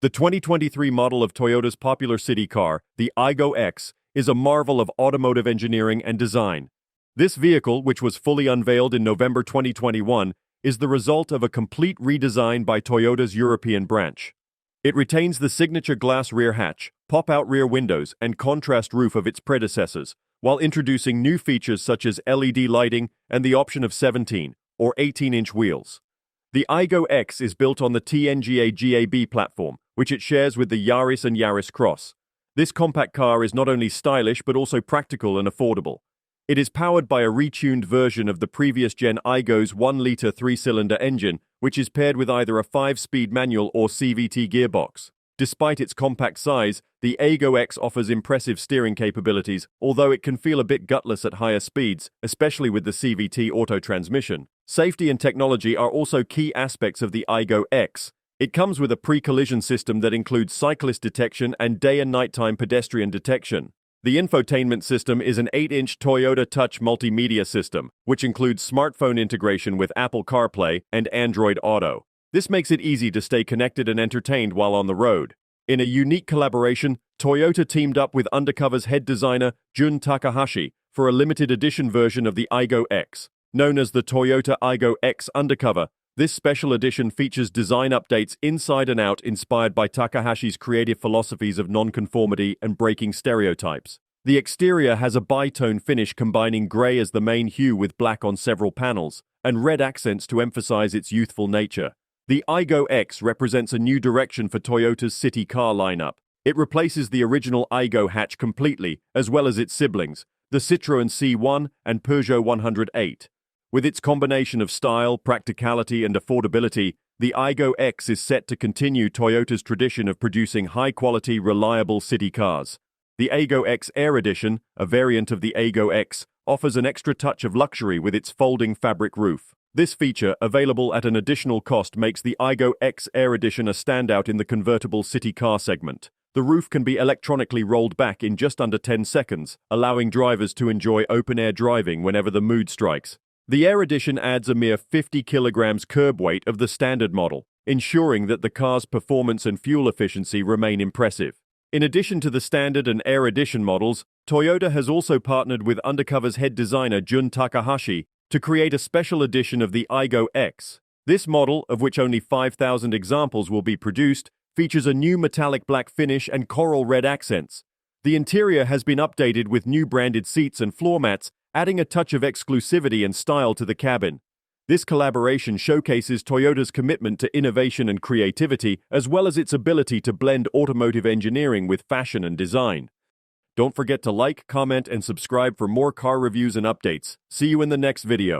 The 2023 model of Toyota's popular city car, the Aygo X, is a marvel of automotive engineering and design. This vehicle, which was fully unveiled in November 2021, is the result of a complete redesign by Toyota's European branch. It retains the signature glass rear hatch, pop-out rear windows, and contrast roof of its predecessors, while introducing new features such as LED lighting and the option of 17 or 18-inch wheels. The Aygo X is built on the TNGA GAB platform, which it shares with the Yaris and Yaris Cross. This compact car is not only stylish but also practical and affordable. It is powered by a retuned version of the previous-gen Aygo's 1-liter 3-cylinder engine, which is paired with either a 5-speed manual or CVT gearbox. Despite its compact size, the Aygo X offers impressive steering capabilities, although it can feel a bit gutless at higher speeds, especially with the CVT auto transmission. Safety and technology are also key aspects of the Aygo X. It comes with a pre-collision system that includes cyclist detection and day and nighttime pedestrian detection. The infotainment system is an 8-inch Toyota Touch multimedia system, which includes smartphone integration with Apple CarPlay and Android Auto. This makes it easy to stay connected and entertained while on the road. In a unique collaboration, Toyota teamed up with Undercover's head designer, Jun Takahashi, for a limited edition version of the Aygo X. Known as the Toyota Aygo X Undercover, this special edition features design updates inside and out inspired by Takahashi's creative philosophies of nonconformity and breaking stereotypes. The exterior has a bi-tone finish combining gray as the main hue with black on several panels, and red accents to emphasize its youthful nature. The Aygo X represents a new direction for Toyota's city car lineup. It replaces the original Aygo hatch completely, as well as its siblings, the Citroën C1 and Peugeot 108. With its combination of style, practicality, and affordability, the Aygo X is set to continue Toyota's tradition of producing high-quality, reliable city cars. The Aygo X Air Edition, a variant of the Aygo X, offers an extra touch of luxury with its folding fabric roof. This feature, available at an additional cost, makes the Aygo X Air Edition a standout in the convertible city car segment. The roof can be electronically rolled back in just under 10 seconds, allowing drivers to enjoy open-air driving whenever the mood strikes. The Air Edition adds a mere 50 kilograms curb weight of the standard model, ensuring that the car's performance and fuel efficiency remain impressive. In addition to the standard and Air Edition models, Toyota has also partnered with Undercover's head designer Jun Takahashi to create a special edition of the Aygo X. This model, of which only 5,000 examples will be produced, features a new metallic black finish and coral red accents. The interior has been updated with new branded seats and floor mats, adding a touch of exclusivity and style to the cabin. This collaboration showcases Toyota's commitment to innovation and creativity, as well as its ability to blend automotive engineering with fashion and design. Don't forget to like, comment, and subscribe for more car reviews and updates. See you in the next video.